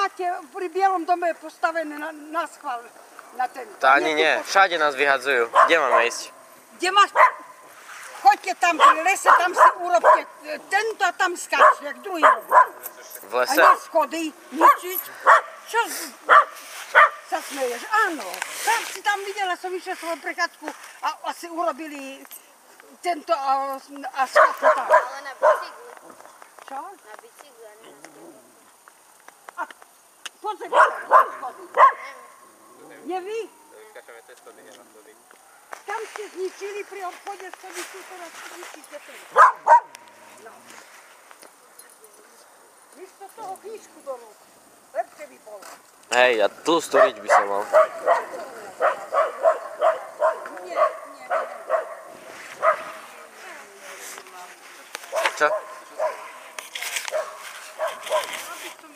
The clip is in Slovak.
máte pri Bielom dome postavené na schvál na ten. To ani nie, všade nás vyhadzujú. Kde máme ísť? Kde máš? Choďte tam pri lese, tam si urobte tento a tam skáč, jak druhý robí. V A lese? nie schody, ničiť. Čo sa smeješ? Áno. Tam videla som išiel svoju prechádzku a asi urobili tento a skátku tam. Ale na bicykli. Čo? Na bicykli, a ne na skate. A pozri, schody. Neví? Tam ste zničili pri obchode schody, tu teraz zničíte ten. No. Místo toho knížku do rúk. Lepšie by bolo. Hej, ja tlustú riť by som mal. Nie. Čo? Aby som